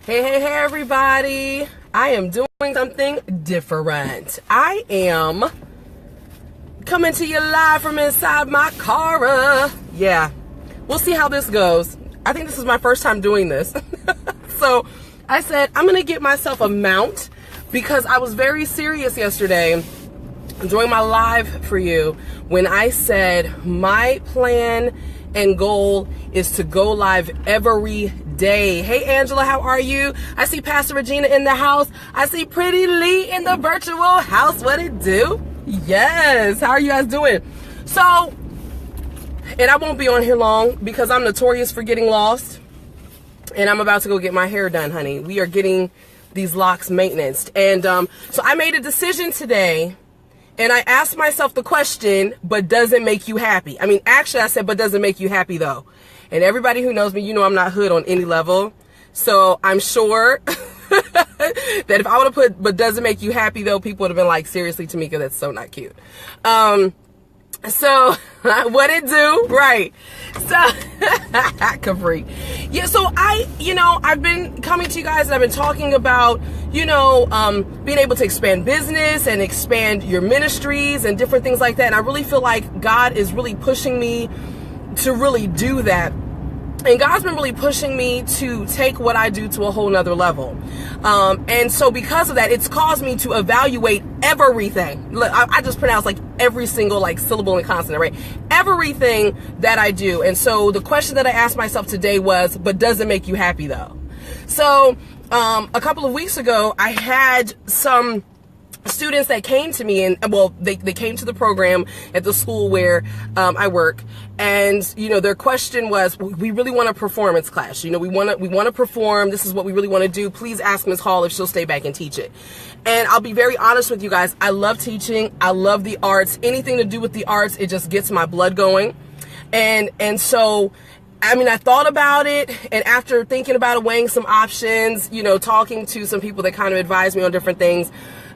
Hey, everybody. I am doing something different. I am coming to you live from inside my car. Yeah, we'll see how this goes. I think this is my first time doing this. So I said, I'm going to get myself a mount because I was very serious yesterday during my live for you when I said my plan and goal is to go live every day. Hey, Angela, how are you? I see Pastor Regina in the house. I see Pretty Lee in the virtual house. What it do? Yes. How are you guys doing? So, and I won't be on here long because I'm notorious for getting lost. And I'm about to go get my hair done, honey. We are getting these locks maintenanced. And so I made a decision today. And I asked myself the question, but does it make you happy? I mean, actually, I said, but does it make you happy, though? And everybody who knows me, you know I'm not hood on any level. So I'm sure that if I would have put, but does it make you happy, though, people would have been like, seriously, Tamika, that's so not cute. So what it do? Right. So Capri. Yeah. So I've been coming to you guys and I've been talking about, being able to expand business and expand your ministries and different things like that. And I really feel like God is really pushing me to really do that. And God's been really pushing me to take what I do to a whole nother level. And so because of that, it's caused me to evaluate everything. Look, I just pronounce like every single like syllable and consonant, right? Everything that I do. And so the question that I asked myself today was, but does it make you happy though? So a couple of weeks ago, I had some students that came to me and they came to the program at the school where I work, and their question was, we really want a performance class. We want to perform. This is what we really want to do. Please ask Ms. Hall if she'll stay back and teach it. And I'll be very honest with you guys. I love teaching. I love the arts. Anything to do with the arts, it just gets my blood going. And so I thought about it, and after thinking about it, weighing some options, talking to some people that kind of advised me on different things,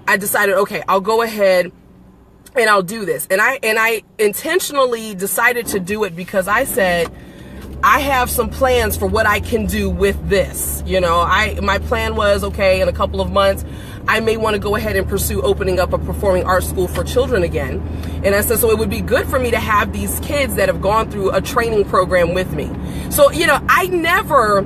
I decided, okay, I'll go ahead and I'll do this. And I intentionally decided to do it because I said, I have some plans for what I can do with this. My plan was, okay, in a couple of months, I may want to go ahead and pursue opening up a performing arts school for children again. And I said, so it would be good for me to have these kids that have gone through a training program with me. So, I never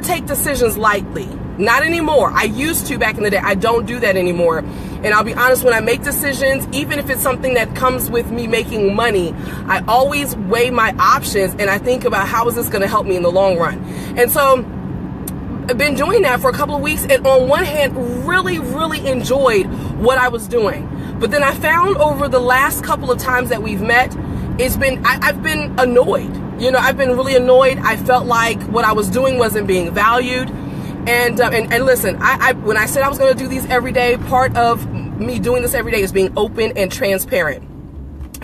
take decisions lightly. Not anymore. I used to back in the day. I don't do that anymore. And I'll be honest, when I make decisions, even if it's something that comes with me making money, I always weigh my options and I think about how is this going to help me in the long run. And so I've been doing that for a couple of weeks, and on one hand, really, really enjoyed what I was doing. But then I found over the last couple of times that we've met, I've been annoyed. I've been really annoyed. I felt like what I was doing wasn't being valued. And listen, when I said I was going to do these every day, part of me doing this every day is being open and transparent.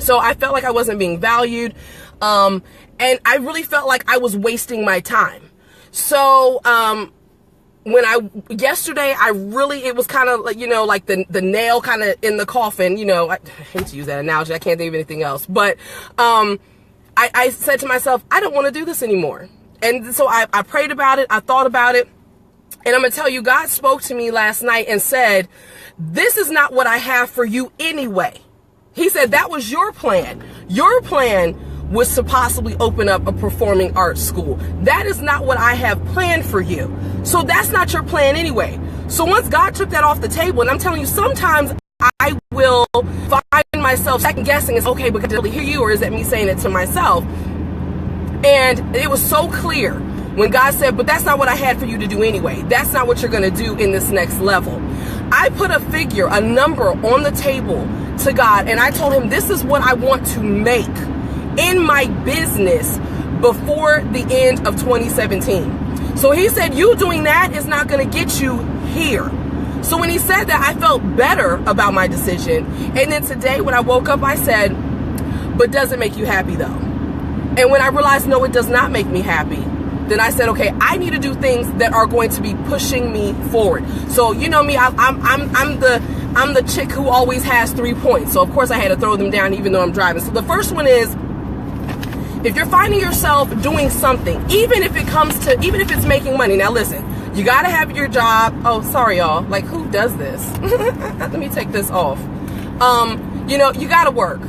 So I felt like I wasn't being valued. And I really felt like I was wasting my time. So, yesterday, it was kind of like, like the nail kind of in the coffin, I hate to use that analogy. I can't think of anything else. But, I said to myself, I don't want to do this anymore. And so I prayed about it. I thought about it. And I'm going to tell you, God spoke to me last night and said, this is not what I have for you anyway. He said, that was your plan. Your plan was to possibly open up a performing arts school. That is not what I have planned for you. So that's not your plan anyway. So once God took that off the table, and I'm telling you, sometimes I will find myself second guessing, is okay, but did I really hear you, or is that me saying it to myself? And it was so clear when God said, but that's not what I had for you to do anyway. That's not what you're going to do in this next level. I put a figure, a number on the table to God, and I told him, this is what I want to make in my business before the end of 2017. So he said, you doing that is not going to get you here. So when he said that, I felt better about my decision. And then today when I woke up, I said, but does it make you happy though? And when I realized, no, it does not make me happy, then I said, okay, I need to do things that are going to be pushing me forward. So you know me, I'm the chick who always has 3 points. So of course I had to throw them down even though I'm driving. So the first one is if you're finding yourself doing something, even if it's making money. Now listen, you got to have your job. Oh, sorry, y'all. Like, who does this? Let me take this off. You know, you got to work,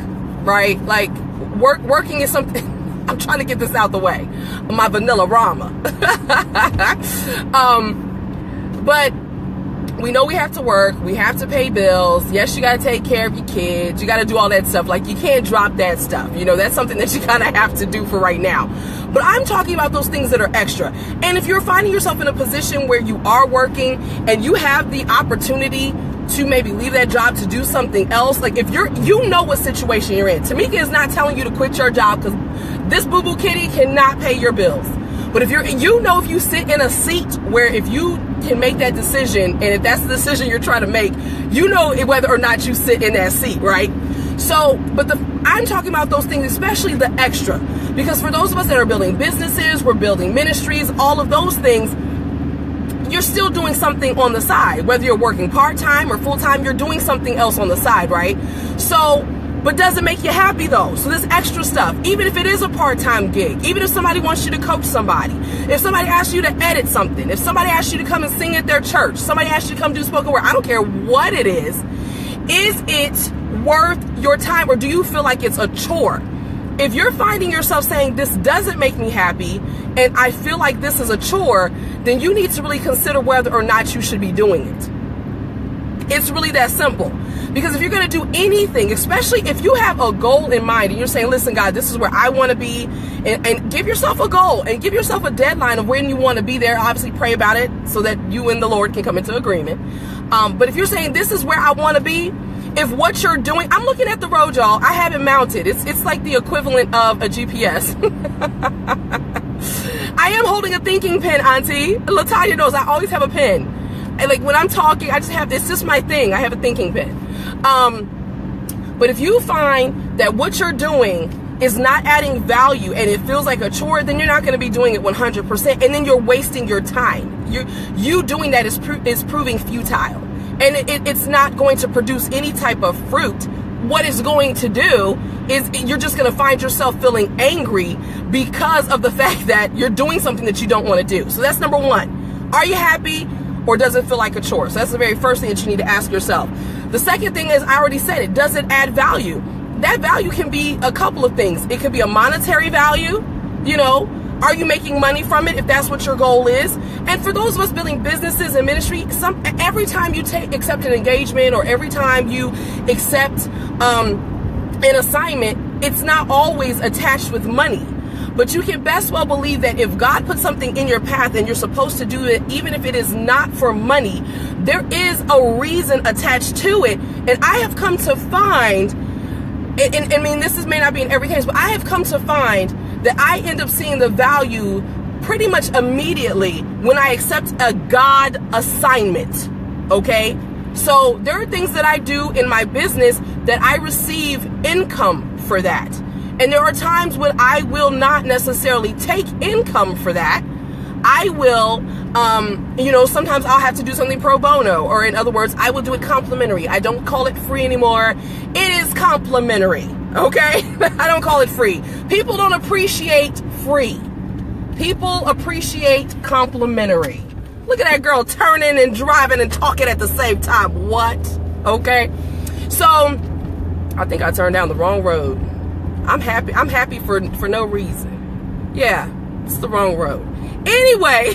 right? Like, working is something. I'm trying to get this out the way. My vanilla rama. But we know we have to work. We have to pay bills. Yes, you got to take care of your kids. You got to do all that stuff. Like, you can't drop that stuff. You know, that's something that you kind of have to do for right now. But I'm talking about those things that are extra. And if you're finding yourself in a position where you are working and you have the opportunity to maybe leave that job to do something else, like if you know what situation you're in. Tamika is not telling you to quit your job because this boo-boo kitty cannot pay your bills. But if you sit in a seat where if you can make that decision, and if that's the decision you're trying to make, you know whether or not you sit in that seat, right? So, but I'm talking about those things, especially the extra, because for those of us that are building businesses, we're building ministries, all of those things, you're still doing something on the side. Whether you're working part-time or full-time, you're doing something else on the side, right? So, but does it make you happy though? So this extra stuff, even if it is a part-time gig, even if somebody wants you to coach somebody, if somebody asks you to edit something, if somebody asks you to come and sing at their church, somebody asks you to come do spoken word, I don't care what it is it worth your time, or do you feel like it's a chore? If you're finding yourself saying, this doesn't make me happy and I feel like this is a chore, then you need to really consider whether or not you should be doing it. It's really that simple. Because if you're going to do anything, especially if you have a goal in mind and you're saying, listen, God, this is where I want to be, and give yourself a goal and give yourself a deadline of when you want to be there. Obviously pray about it so that you and the Lord can come into agreement. But if you're saying this is where I want to be, if what you're doing, I'm looking at the road, y'all. I have it mounted. It's like the equivalent of a GPS. I am holding a thinking pen, Auntie. LaTanya knows I always have a pen. And like when I'm talking, it's just my thing. I have a thinking pen. But if you find that what you're doing is not adding value and it feels like a chore, then you're not going to be doing it 100%. And then you're wasting your time. You doing that is proving futile. And it's not going to produce any type of fruit. What it's going to do is you're just going to find yourself feeling angry because of the fact that you're doing something that you don't want to do. So that's number one. Are you happy, or does it feel like a chore? So that's the very first thing that you need to ask yourself. The second thing is, I already said it, does it add value? That value can be a couple of things. It could be a monetary value, you know. Are you making money from it if that's what your goal is? And for those of us building businesses and ministry, every time you accept an engagement or every time you accept an assignment, it's not always attached with money. But you can best well believe that if God put something in your path and you're supposed to do it, even if it is not for money, there is a reason attached to it. And I have come to find, and I mean, this may not be in every case, but I have come to find that I end up seeing the value pretty much immediately when I accept a God assignment, okay? So there are things that I do in my business that I receive income for that. And there are times when I will not necessarily take income for that. I will, sometimes I'll have to do something pro bono, or in other words, I will do it complimentary. I don't call it free anymore. It is complimentary. Okay? I don't call it free. People don't appreciate free. People appreciate complimentary. Look at that girl turning and driving and talking at the same time. What? Okay? So, I think I turned down the wrong road. I'm happy for no reason. Yeah, it's the wrong road. Anyway,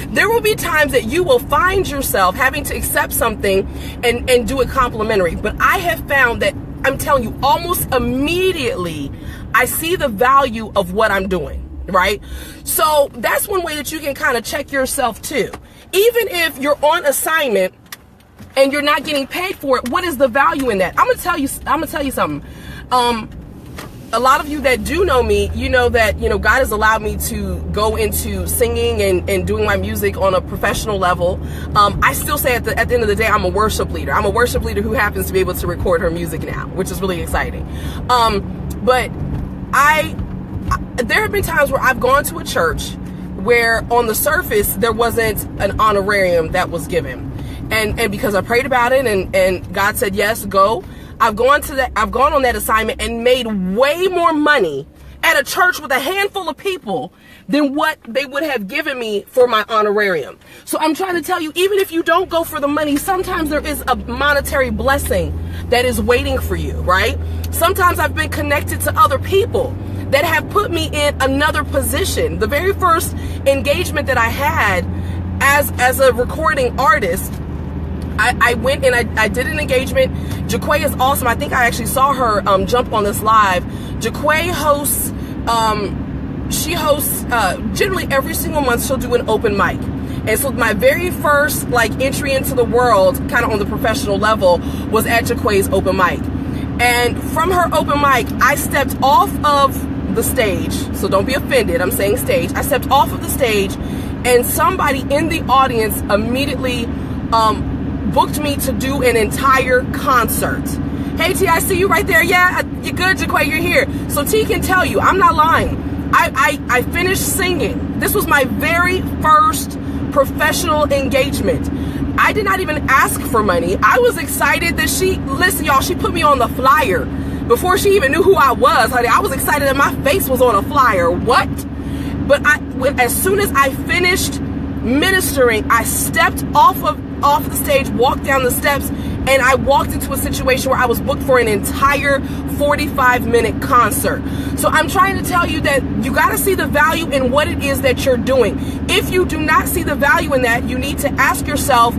there will be times that you will find yourself having to accept something and do it complimentary. But I have found that, I'm telling you, almost immediately, I see the value of what I'm doing, right? So that's one way that you can kind of check yourself too. Even if you're on assignment and you're not getting paid for it, what is the value in that? I'm gonna tell you something. A lot of you that do know me, you know that, God has allowed me to go into singing and doing my music on a professional level. I still say at the end of the day, I'm a worship leader. I'm a worship leader who happens to be able to record her music now, which is really exciting. But there have been times where I've gone to a church where on the surface, there wasn't an honorarium that was given. And because I prayed about it and God said, yes, go. I've gone on that assignment and made way more money at a church with a handful of people than what they would have given me for my honorarium. So I'm trying to tell you, even if you don't go for the money, sometimes there is a monetary blessing that is waiting for you, right? Sometimes I've been connected to other people that have put me in another position. The very first engagement that I had as a recording artist, I went and I did an engagement. Jaquay is awesome. I think I actually saw her jump on this live. Jaquay hosts, she hosts generally every single month. She'll do an open mic. And so my very first like entry into the world, kind of on the professional level, was at Jaquay's open mic. And from her open mic, I stepped off of the stage. So don't be offended, I'm saying stage. I stepped off of the stage, and somebody in the audience immediately booked me to do an entire concert. Hey T, I see you right there. Yeah, you're good, Jaquay, you're here. So T can tell you, I'm not lying. I finished singing. This was my very first professional engagement. I did not even ask for money. I was excited that listen y'all, she put me on the flyer before she even knew who I was. Honey, I was excited that my face was on a flyer. What? But as soon as I finished ministering, I stepped off the stage, walked down the steps, and I walked into a situation where I was booked for an entire 45-minute concert. So I'm trying to tell you that you got to see the value in what it is that you're doing. If you do not see the value in that, you need to ask yourself,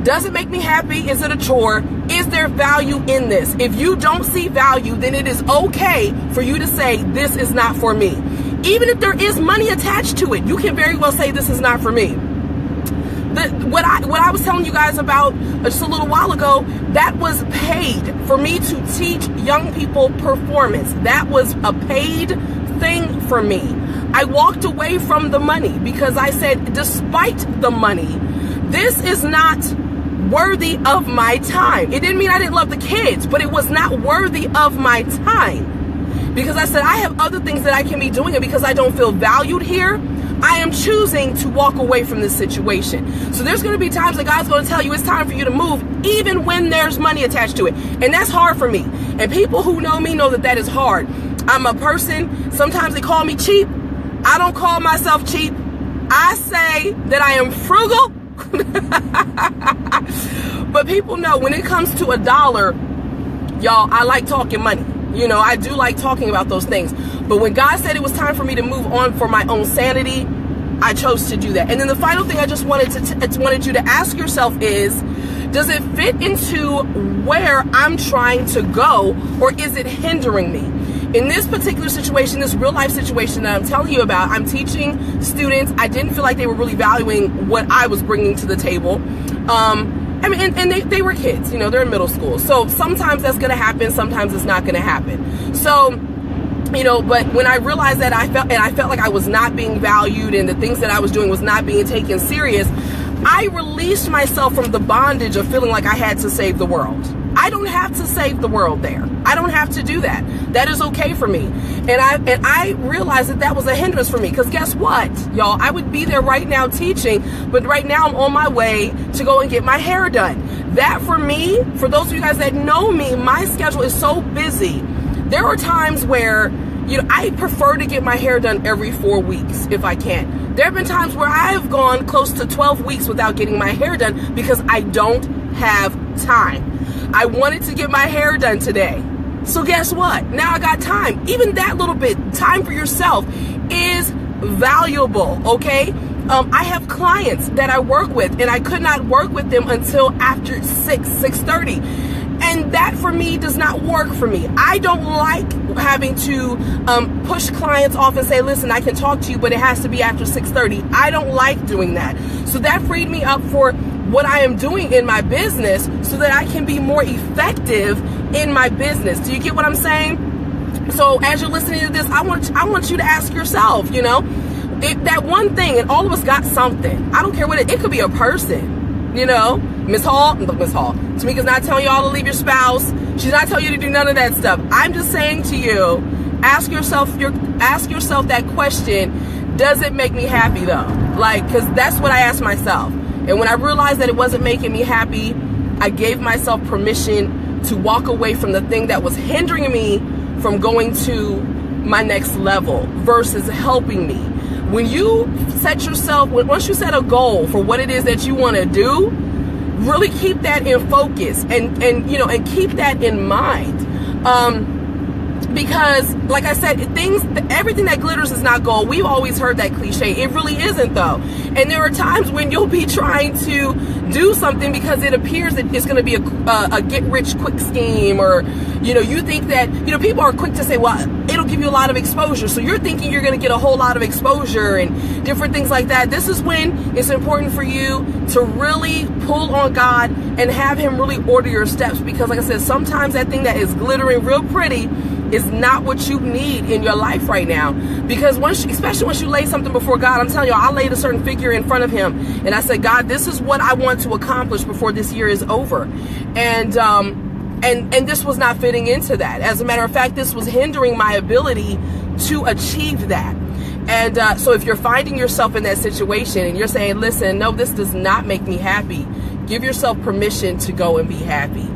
does it make me happy? Is it a chore? Is there value in this? If you don't see value, then it is okay for you to say, this is not for me. Even if there is money attached to it, you can very well say, this is not for me. What I was telling you guys about just a little while ago, that was paid for me to teach young people performance. That was a paid thing for me. I walked away from the money because I said, despite the money, this is not worthy of my time. It didn't mean I didn't love the kids, but it was not worthy of my time. Because I said, I have other things that I can be doing, and because I don't feel valued here, I am choosing to walk away from this situation. So there's going to be times that God's going to tell you it's time for you to move, even when there's money attached to it. And that's hard for me. And people who know me know that that is hard. I'm a person, sometimes they call me cheap. I don't call myself cheap. I say that I am frugal. But people know when it comes to a dollar, y'all, I like talking money. You know, I do like talking about those things. But when God said it was time for me to move on for my own sanity, I chose to do that. And then the final thing I just wanted you to ask yourself is, does it fit into where I'm trying to go, or is it hindering me? In this particular situation, this real life situation that I'm telling you about, I'm teaching students. I didn't feel like they were really valuing what I was bringing to the table. I mean, and they were kids, you know, they're in middle school. So sometimes that's going to happen. Sometimes it's not going to happen. So, you know, but when I realized that I felt like I was not being valued and the things that I was doing was not being taken serious, I released myself from the bondage of feeling like I had to save the world. I don't have to save the world there. I don't have to do that. That is okay for me. And I realized that that was a hindrance for me, because guess what, y'all? I would be there right now teaching, but right now I'm on my way to go and get my hair done. That for me, for those of you guys that know me, my schedule is so busy. There are times where, you know, I prefer to get my hair done every 4 weeks if I can. There have been times where I have gone close to 12 weeks without getting my hair done because I don't have time. I wanted to get my hair done today. So guess what? Now I got time. Even that little bit, time for yourself, is valuable, okay? I have clients that I work with, and I could not work with them until after 6:30. And that for me does not work for me. I don't like having to push clients off and say, listen, I can talk to you, but it has to be after 6:30. I don't like doing that. So that freed me up for what I am doing in my business so that I can be more effective in my business. Do you get what I'm saying? So as you're listening to this, I want you to ask yourself, you know, that one thing, and all of us got something. I don't care what it could be a person, you know. Miss Hall, Tamika's not telling y'all to leave your spouse. She's not telling you to do none of that stuff. I'm just saying to you, ask yourself that question, does it make me happy though? Like, because that's what I asked myself. And when I realized that it wasn't making me happy, I gave myself permission to walk away from the thing that was hindering me from going to my next level versus helping me. When you set yourself, once you set a goal for what it is that you want to do, really keep that in focus and keep that in mind. Because like I said, everything that glitters is not gold. We've always heard that cliche. It really isn't though. And there are times when you'll be trying to do something because it appears that it's going to be a get rich quick scheme, or, you think that, people are quick to say, well, it'll give you a lot of exposure. So you're thinking you're going to get a whole lot of exposure and different things like that. This is when it's important for you to really pull on God and have him really order your steps. Because like I said, sometimes that thing that is glittering real pretty is not what you need in your life right now. Because especially once you lay something before God, I'm telling you, I laid a certain figure in front of him and I said, God, this is what I want to accomplish before this year is over. And this was not fitting into that. As a matter of fact, this was hindering my ability to achieve that. And so if you're finding yourself in that situation and you're saying, listen, no, this does not make me happy, give yourself permission to go and be happy.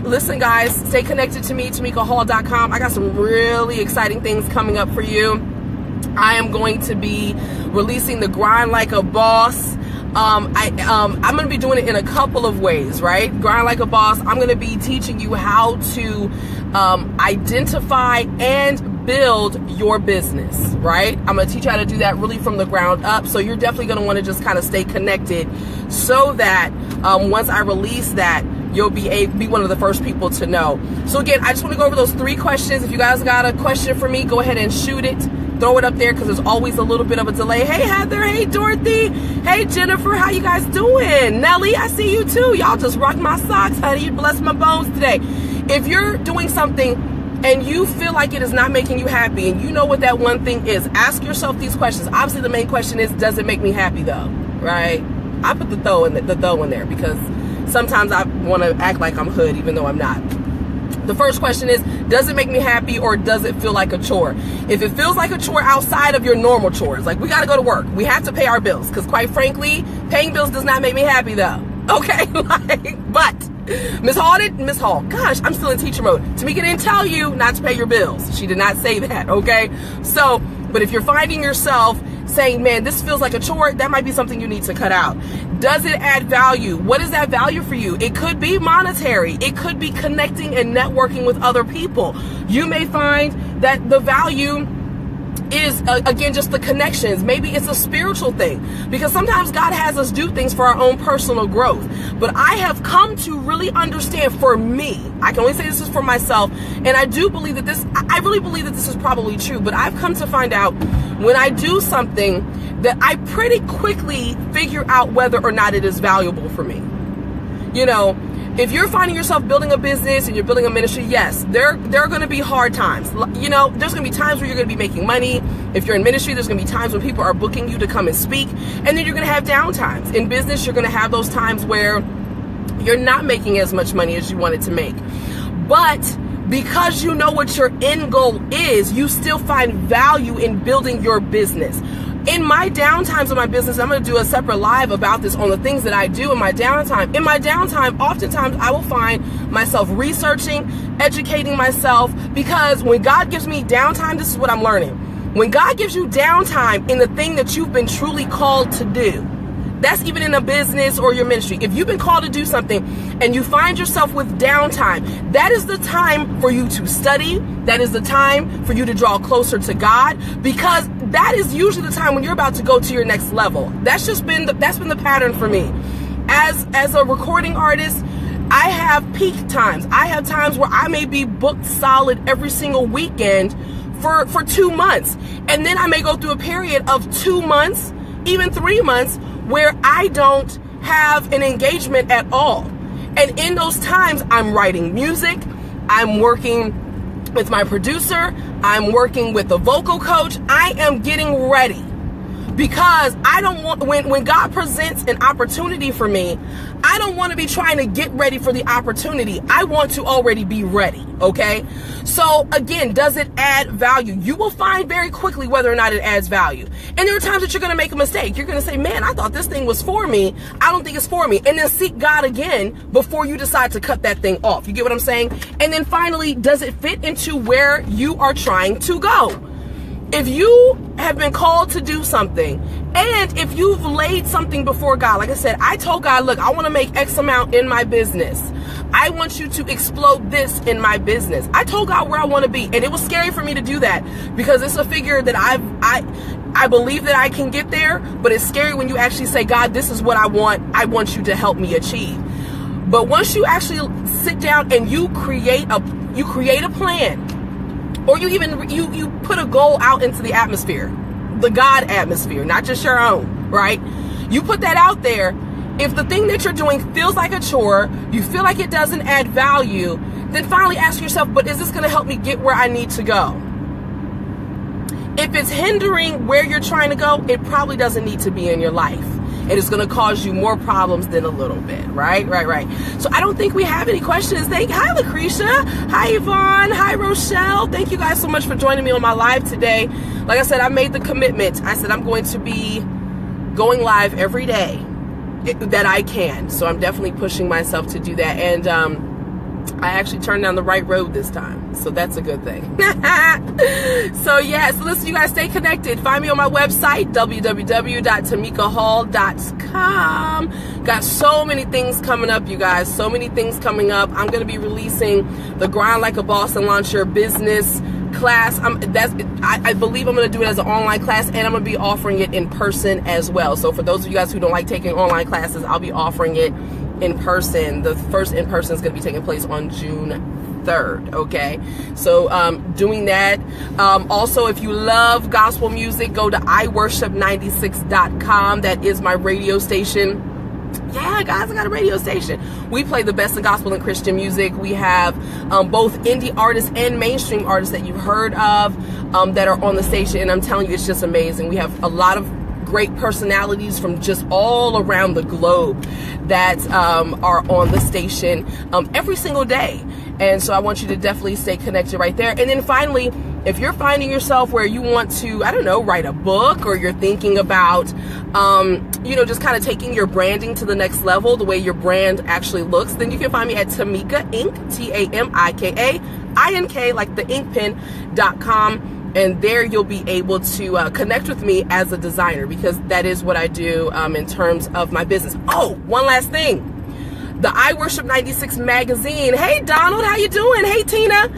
Listen, guys, stay connected to me, TamikaHall.com. I got some really exciting things coming up for you. I am going to be releasing the Grind Like a Boss. I'm going to be doing it in a couple of ways, right? Grind Like a Boss. I'm going to be teaching you how to identify and build your business, right? I'm going to teach you how to do that really from the ground up. So you're definitely going to want to just kind of stay connected so that once I release that, you'll be one of the first people to know. So again, I just want to go over those 3 questions. If you guys got a question for me, go ahead and shoot it. Throw it up there because there's always a little bit of a delay. Hey, Heather. Hey, Dorothy. Hey, Jennifer. How you guys doing? Nelly, I see you too. Y'all just rocked my socks, honey. You blessed my bones today. If you're doing something and you feel like it is not making you happy and you know what that one thing is, ask yourself these questions. Obviously, the main question is, does it make me happy though? Right? I put the though in there because sometimes I want to act like I'm hood even though I'm not. The first question is, does it make me happy or does it feel like a chore? If it feels like a chore outside of your normal chores, like we got to go to work, we have to pay our bills, because quite frankly, paying bills does not make me happy though. Okay, but Miss Hall, gosh, I'm still in teacher mode. Tamika didn't tell you not to pay your bills. She did not say that, okay? So, but if you're finding yourself saying, man, this feels like a chore, that might be something you need to cut out. Does it add value? What is that value for you? It could be monetary. It could be connecting and networking with other people. You may find that the value is, again, just the connections. Maybe it's a spiritual thing, because sometimes God has us do things for our own personal growth. But I have come to really understand, for me, I can only say this is for myself, and I do believe that I really believe that this is probably true, but I've come to find out when I do something that I pretty quickly figure out whether or not it is valuable for me. You know, if you're finding yourself building a business and you're building a ministry, yes, there are going to be hard times. You know, there's going to be times where you're going to be making money. If you're in ministry, there's going to be times when people are booking you to come and speak. And then you're going to have down times. In business, you're going to have those times where you're not making as much money as you wanted to make. But because you know what your end goal is, you still find value in building your business. In my downtimes of my business, I'm going to do a separate live about this on the things that I do in my downtime. In my downtime, oftentimes I will find myself researching, educating myself, because when God gives me downtime, this is what I'm learning. When God gives you downtime in the thing that you've been truly called to do, that's even in a business or your ministry. If you've been called to do something and you find yourself with downtime, that is the time for you to study. That is the time for you to draw closer to God, because that is usually the time when you're about to go to your next level. That's been the pattern for me. As a recording artist, I have peak times. I have times where I may be booked solid every single weekend for 2 months. And then I may go through a period of 2 months, even 3 months, where I don't have an engagement at all. And in those times, I'm writing music, I'm working with my producer, I'm working with a vocal coach, I am getting ready. Because I don't want, when God presents an opportunity for me, I don't want to be trying to get ready for the opportunity. I want to already be ready, okay? So again, does it add value? You will find very quickly whether or not it adds value. And there are times that you're going to make a mistake. You're going to say, man, I thought this thing was for me. I don't think it's for me. And then seek God again before you decide to cut that thing off. You get what I'm saying? And then finally, does it fit into where you are trying to go? If you have been called to do something, and if you've laid something before God, like I said, I told God, look, I want to make X amount in my business. I want you to explode this in my business. I told God where I want to be, and it was scary for me to do that because it's a figure that I believe that I can get there, but it's scary when you actually say, God, this is what I want you to help me achieve. But once you actually sit down and you create a plan, or you put a goal out into the atmosphere, the God atmosphere, not just your own, right? You put that out there. If the thing that you're doing feels like a chore, you feel like it doesn't add value, then finally ask yourself, but is this going to help me get where I need to go? If it's hindering where you're trying to go, it probably doesn't need to be in your life. It is going to cause you more problems than a little bit, right? So I don't think we have any questions. Hi, Lucretia. Hi, Yvonne. Hi, Rochelle. Thank you guys so much for joining me on my live today. Like I said, I made the commitment. I said I'm going to be going live every day that I can. So I'm definitely pushing myself to do that. And I actually turned down the right road this time. So that's a good thing. So yeah, so listen, you guys, stay connected. Find me on my website, www.tamikahall.com. Got so many things coming up, you guys. So many things coming up. I'm going to be releasing the Grind Like a Boss and Launch Your Business class. I believe I'm going to do it as an online class, and I'm going to be offering it in person as well. So for those of you guys who don't like taking online classes, I'll be offering it in person. The first in person is going to be taking place on June 3rd. Okay, so doing that. Also, if you love gospel music, go to iworship96.com. That is my radio station. Yeah, guys, I got a radio station. We play the best in gospel and Christian music. We have both indie artists and mainstream artists that you've heard of that are on the station, and I'm telling you, it's just amazing. We have a lot of great personalities from just all around the globe that are on the station every single day. And so I want you to definitely stay connected right there. And then finally, if you're finding yourself where you want to, I don't know, write a book, or you're thinking about, just kind of taking your branding to the next level, the way your brand actually looks, then you can find me at Tamika Inc., TAMIKAINK, like the inkpen.com. And there you'll be able to connect with me as a designer, because that is what I do in terms of my business. Oh, one last thing. The I Worship 96 magazine. Hey, Donald, how you doing? Hey, Tina.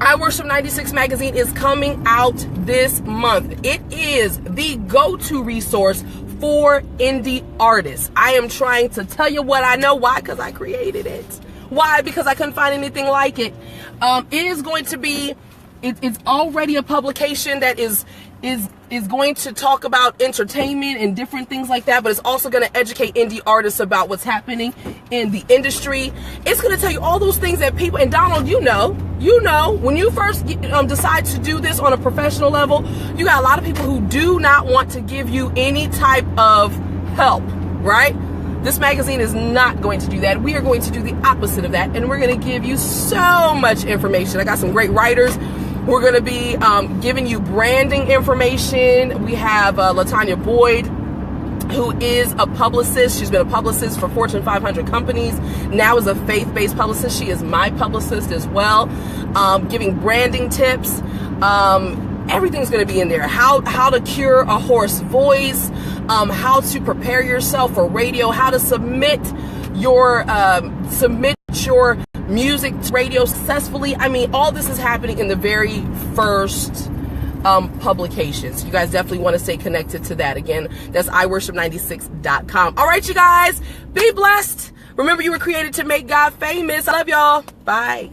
I Worship 96 magazine is coming out this month. It is the go-to resource for indie artists. I am trying to tell you what I know. Why? Because I created it. Why? Because I couldn't find anything like it. It is going to be... It's already a publication that is going to talk about entertainment and different things like that, but it's also going to educate indie artists about what's happening in the industry. It's going to tell you all those things that people, and Donald, you know, when you first decide to do this on a professional level, you got a lot of people who do not want to give you any type of help, right? This magazine is not going to do that. We are going to do the opposite of that, and we're going to give you so much information. I got some great writers. We're going to be giving you branding information. We have LaTanya Boyd, who is a publicist. She's been a publicist for Fortune 500 companies. Now is a faith-based publicist. She is my publicist as well. Giving branding tips. Everything's going to be in there. How to cure a hoarse voice. How to prepare yourself for radio. How to submit your music to radio successfully. I mean, all this is happening in the very first publications. You guys definitely want to stay connected to that. Again, that's iworship96.com. All right, you guys, be blessed. Remember, you were created to make God famous. I love y'all. Bye.